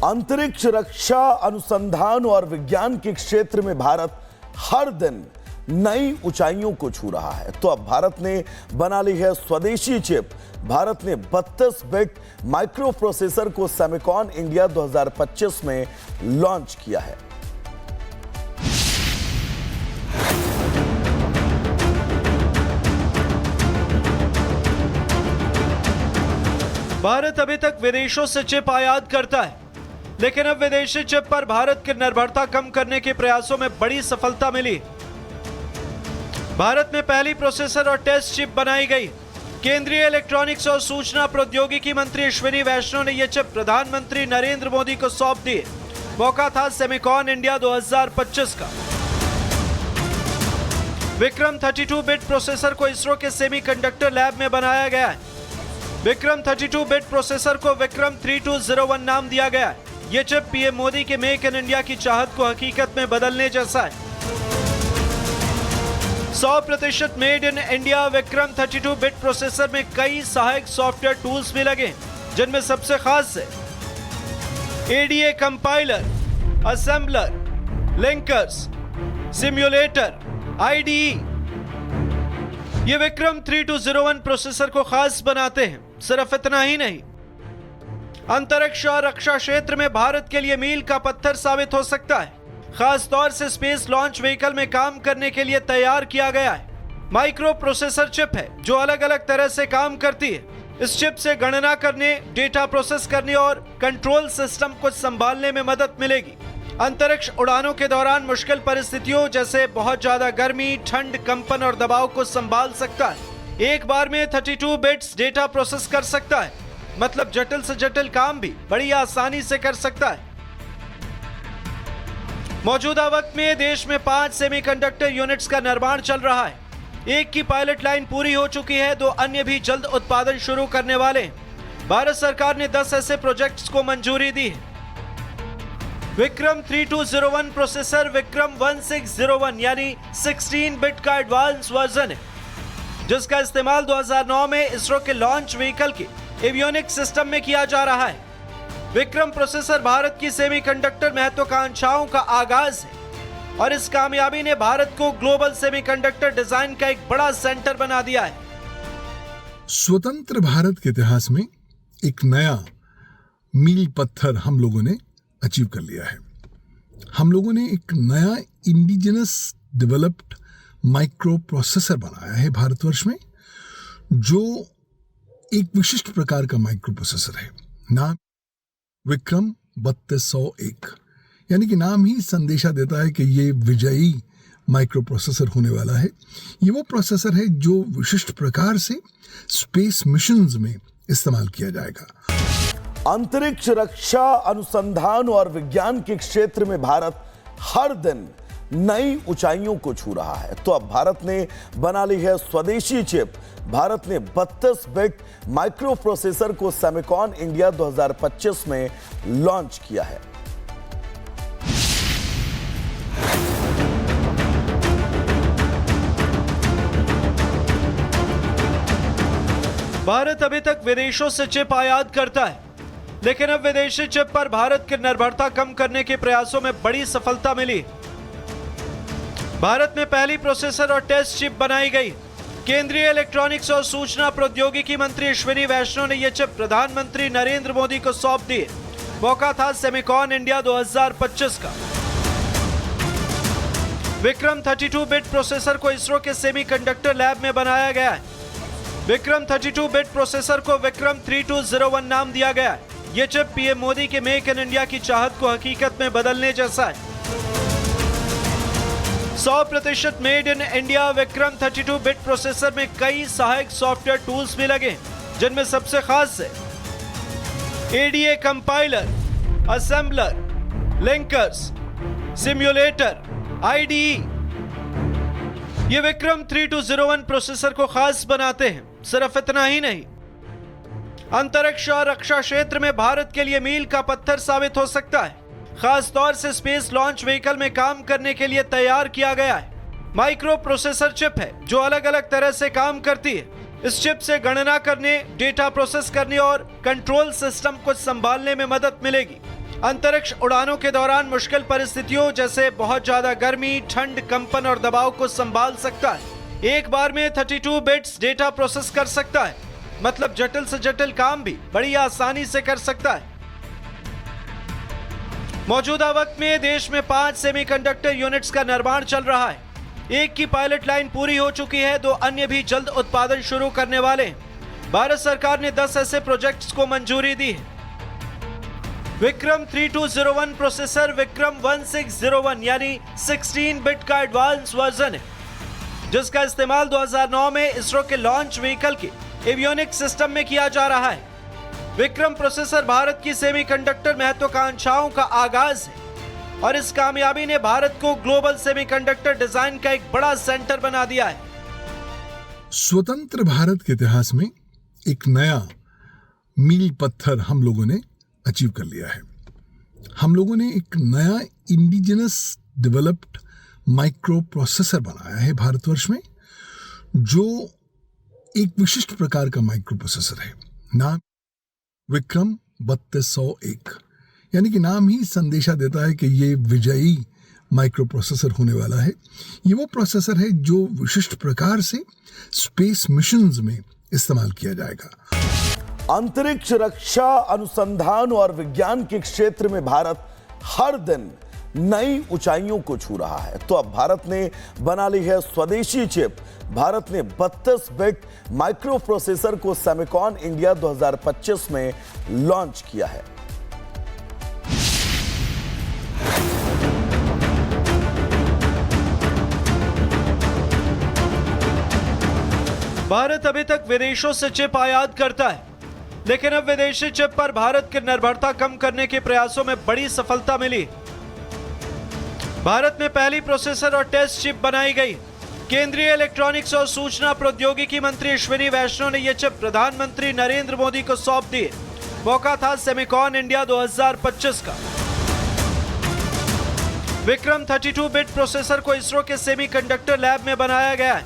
अंतरिक्ष रक्षा अनुसंधान और विज्ञान के क्षेत्र में भारत हर दिन नई ऊंचाइयों को छू रहा है। तो अब भारत ने बना ली है स्वदेशी चिप। भारत ने 32 बिट माइक्रो प्रोसेसर को सेमिकॉन इंडिया 2025 में लॉन्च किया है। भारत अभी तक विदेशों से चिप आयात करता है, लेकिन अब विदेशी चिप पर भारत की निर्भरता कम करने के प्रयासों में बड़ी सफलता मिली। भारत में पहली प्रोसेसर और टेस्ट चिप बनाई गई। केंद्रीय इलेक्ट्रॉनिक्स और सूचना प्रौद्योगिकी मंत्री अश्विनी वैष्णव ने यह चिप प्रधानमंत्री नरेंद्र मोदी को सौंप दी। मौका था सेमिकॉन इंडिया 2025 का। विक्रम 32 बिट प्रोसेसर को इसरो के सेमीकंडक्टर लैब में बनाया गया है। विक्रम 32 बिट प्रोसेसर को विक्रम 3201 नाम दिया गया है। यह चिप पीएम मोदी के मेक इन इंडिया की चाहत को हकीकत में बदलने जैसा है। 100% made in India Vikram 32 bit processor में कई सहायक सॉफ्टवेयर टूल्स भी लगे, जिनमें सबसे खास है ADA compiler, assembler, linkers, simulator, IDE. ये विक्रम 3201 प्रोसेसर को खास बनाते हैं। सिर्फ इतना ही नहीं, अंतरिक्ष और रक्षा क्षेत्र में भारत के लिए मील का पत्थर साबित हो सकता है। खास तौर से स्पेस लॉन्च व्हीकल में काम करने के लिए तैयार किया गया है। माइक्रो प्रोसेसर चिप है जो अलग अलग तरह से काम करती है। इस चिप से गणना करने, डेटा प्रोसेस करने और कंट्रोल सिस्टम को संभालने में मदद मिलेगी। अंतरिक्ष उड़ानों के दौरान मुश्किल परिस्थितियों जैसे बहुत ज्यादा गर्मी, ठंड, कंपन और दबाव को संभाल सकता है। एक बार में 32 बिट्स डेटा प्रोसेस कर सकता है, मतलब जटिल से जटिल काम भी बड़ी आसानी से कर सकता है। मौजूदा वक्त में देश में 5 सेमीकंडक्टर यूनिट्स का निर्माण चल रहा है। एक की पायलट लाइन पूरी हो चुकी है, 2 अन्य भी जल्द उत्पादन शुरू करने वाले हैं। भारत सरकार ने 10 ऐसे प्रोजेक्ट्स को मंजूरी दी है। विक्रम 3201 प्रोसेसर विक्रम 1601 यानी 16 बिट का एडवांस वर्जन है, जिसका इस्तेमाल 2009 में इसरो के लॉन्च व्हीकल के एवियोनिक्स सिस्टम में किया जा रहा है। विक्रम प्रोसेसर भारत की सेमीकंडक्टर महत्वाकांक्षाओं का आगाज है और इस कामयाबी ने भारत को ग्लोबल सेमीकंडक्टर डिजाइन का एक बड़ा सेंटर बना दिया है। स्वतंत्र भारत के इतिहास में एक नया मील पत्थर हम लोगों ने अचीव कर लिया है। हम लोगों ने एक नया इंडिजिनस डेवलप्ड माइक्रो प्रोसेसर बनाया है भारतवर्ष में, जो एक विशिष्ट प्रकार का माइक्रो प्रोसेसर है। नाम विक्रम 3201, यानी कि नाम ही संदेशा देता है कि ये विजयी माइक्रो प्रोसेसर होने वाला है। ये वो प्रोसेसर है जो विशिष्ट प्रकार से स्पेस मिशंस में इस्तेमाल किया जाएगा। अंतरिक्ष रक्षा अनुसंधान और विज्ञान के क्षेत्र में भारत हर दिन नई ऊंचाइयों को छू रहा है। तो अब भारत ने बना ली है स्वदेशी चिप। भारत ने 32 बिट माइक्रो प्रोसेसर को सेमिकॉन इंडिया 2025 में लॉन्च किया है। भारत अभी तक विदेशों से चिप आयात करता है, लेकिन अब विदेशी चिप पर भारत की निर्भरता कम करने के प्रयासों में बड़ी सफलता मिली। भारत में पहली प्रोसेसर और टेस्ट चिप बनाई गई। केंद्रीय इलेक्ट्रॉनिक्स और सूचना प्रौद्योगिकी मंत्री अश्विनी वैष्णव ने यह चिप प्रधानमंत्री नरेंद्र मोदी को सौंप दी। मौका था सेमिकॉन इंडिया 2025 का। विक्रम 32 बिट प्रोसेसर को इसरो के सेमीकंडक्टर लैब में बनाया गया है। विक्रम 32 बिट प्रोसेसर को विक्रम 3201 नाम दिया गया है। यह चिप पीएम मोदी के मेक इन इंडिया की चाहत को हकीकत में बदलने जैसा है। 100% made in India Vikram 32 bit processor में कई सहायक सॉफ्टवेयर टूल्स भी लगे, जिनमें सबसे खास है ADA compiler, assembler, linkers, simulator, IDE. ये विक्रम 3201 प्रोसेसर को खास बनाते हैं। सिर्फ इतना ही नहीं, अंतरिक्ष और रक्षा क्षेत्र में भारत के लिए मील का पत्थर साबित हो सकता है। खास तौर से स्पेस लॉन्च व्हीकल में काम करने के लिए तैयार किया गया है। माइक्रो प्रोसेसर चिप है जो अलग अलग तरह से काम करती है। इस चिप से गणना करने, डेटा प्रोसेस करने और कंट्रोल सिस्टम को संभालने में मदद मिलेगी। अंतरिक्ष उड़ानों के दौरान मुश्किल परिस्थितियों जैसे बहुत ज्यादा गर्मी, ठंड, कंपन और दबाव को संभाल सकता है। एक बार में 32 बिट्स डेटा प्रोसेस कर सकता है, मतलब जटिल से जटिल काम भी बड़ी आसानी से कर सकता है। मौजूदा वक्त में देश में 5 सेमीकंडक्टर यूनिट्स का निर्माण चल रहा है। एक की पायलट लाइन पूरी हो चुकी है, 2 अन्य भी जल्द उत्पादन शुरू करने वाले हैं। भारत सरकार ने 10 ऐसे प्रोजेक्ट्स को मंजूरी दी है। विक्रम 3201 प्रोसेसर विक्रम 1601 यानी 16 बिट का एडवांस वर्जन है, जिसका इस्तेमाल 2009 में इसरो के लॉन्च व्हीकल के एवियोनिक्स सिस्टम में किया जा रहा है। विक्रम प्रोसेसर भारत की सेमीकंडक्टर महत्वाकांक्षाओं का आगाज है और इस कामयाबी ने भारत को ग्लोबल सेमीकंडक्टर डिजाइन का एक बड़ा सेंटर बना दिया है। स्वतंत्र भारत के इतिहास में एक नया मील पत्थर हम लोगों ने अचीव कर लिया है। हम लोगों ने एक नया इंडिजिनस डेवलप्ड माइक्रो प्रोसेसर बनाया है भारतवर्ष में, जो एक विशिष्ट प्रकार का माइक्रो प्रोसेसर है। नाम विक्रम 3201, यानी कि नाम ही संदेशा देता है कि ये विजयी माइक्रो प्रोसेसर होने वाला है। ये वो प्रोसेसर है जो विशिष्ट प्रकार से स्पेस मिशंस में इस्तेमाल किया जाएगा। अंतरिक्ष रक्षा अनुसंधान और विज्ञान के क्षेत्र में भारत हर दिन नई ऊंचाइयों को छू रहा है। तो अब भारत ने बना ली है स्वदेशी चिप। भारत ने 32 बिट माइक्रो प्रोसेसर को सेमिकॉन इंडिया 2025 में लॉन्च किया है। भारत अभी तक विदेशों से चिप आयात करता है, लेकिन अब विदेशी चिप पर भारत की निर्भरता कम करने के प्रयासों में बड़ी सफलता मिली। भारत में पहली प्रोसेसर और टेस्ट चिप बनाई गई। केंद्रीय इलेक्ट्रॉनिक्स और सूचना प्रौद्योगिकी मंत्री अश्विनी वैष्णव ने यह चिप प्रधानमंत्री नरेंद्र मोदी को सौंप दी। मौका था सेमिकॉन इंडिया 2025 का। विक्रम 32 बिट प्रोसेसर को इसरो के सेमीकंडक्टर लैब में बनाया गया है।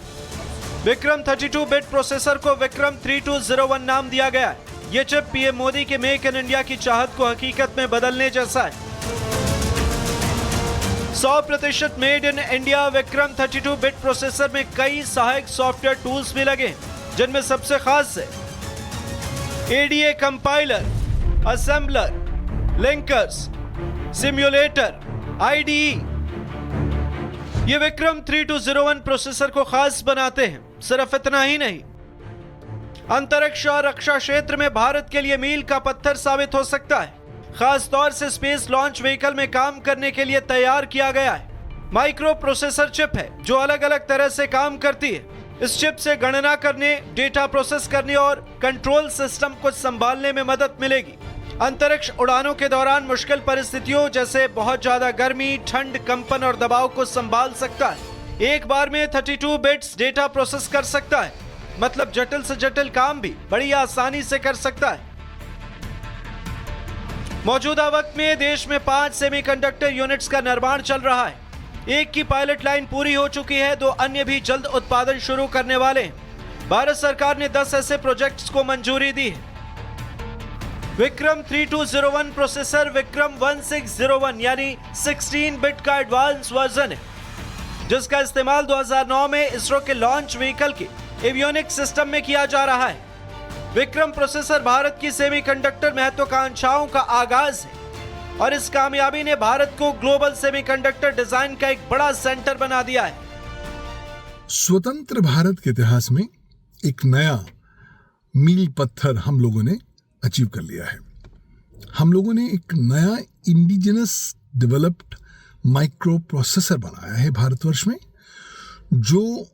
विक्रम 32 बिट प्रोसेसर को विक्रम 3201 नाम दिया गया है। यह चिप पीएम मोदी के मेक इन इंडिया की चाहत को हकीकत में बदलने जैसा है। 100% made in India Vikram 32 bit processor में कई सहायक सॉफ्टवेयर टूल्स भी लगे, जिनमें सबसे खास है ADA compiler, assembler, linkers, simulator, IDE. ये विक्रम 3201 प्रोसेसर को खास बनाते हैं। सिर्फ इतना ही नहीं, अंतरिक्ष और रक्षा क्षेत्र में भारत के लिए मील का पत्थर साबित हो सकता है। खास तौर से स्पेस लॉन्च व्हीकल में काम करने के लिए तैयार किया गया है। माइक्रो प्रोसेसर चिप है जो अलग अलग तरह से काम करती है। इस चिप से गणना करने, डेटा प्रोसेस करने और कंट्रोल सिस्टम को संभालने में मदद मिलेगी। अंतरिक्ष उड़ानों के दौरान मुश्किल परिस्थितियों जैसे बहुत ज्यादा गर्मी, ठंड, कंपन और दबाव को संभाल सकता है। एक बार में 32 बिट्स डेटा प्रोसेस कर सकता है, मतलब जटिल से जटिल काम भी बड़ी आसानी से कर सकता है। मौजूदा वक्त में देश में 5 सेमीकंडक्टर यूनिट्स का निर्माण चल रहा है। एक की पायलट लाइन पूरी हो चुकी है, 2 अन्य भी जल्द उत्पादन शुरू करने वाले हैं। भारत सरकार ने 10 ऐसे प्रोजेक्ट्स को मंजूरी दी है। विक्रम 3201 प्रोसेसर विक्रम 1601 यानी 16 बिट का एडवांस वर्जन है, जिसका इस्तेमाल 2009 में इसरो के लॉन्च व्हीकल के एवियोनिक्स सिस्टम में किया जा रहा है। विक्रम प्रोसेसर भारत की सेमीकंडक्टर महत्वाकांक्षाओं का आगाज है और इस कामयाबी ने भारत को ग्लोबल सेमीकंडक्टर डिजाइन का एक बड़ा सेंटर बना दिया है। स्वतंत्र भारत के इतिहास में एक नया मील पत्थर हम लोगों ने अचीव कर लिया है। हम लोगों ने एक नया इंडिजिनस डेवलप्ड माइक्रो प्रोसेसर बनाया है भारतवर्ष में, जो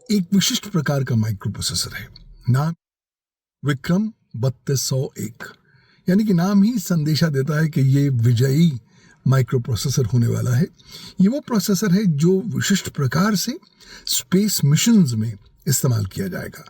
एक विशिष्ट प्रकार का माइक्रो प्रोसेसर है। नाम विक्रम 3201, यानी कि नाम ही संदेशा देता है कि ये विजयी माइक्रो प्रोसेसर होने वाला है। ये वो प्रोसेसर है जो विशिष्ट प्रकार से स्पेस मिशंस में इस्तेमाल किया जाएगा।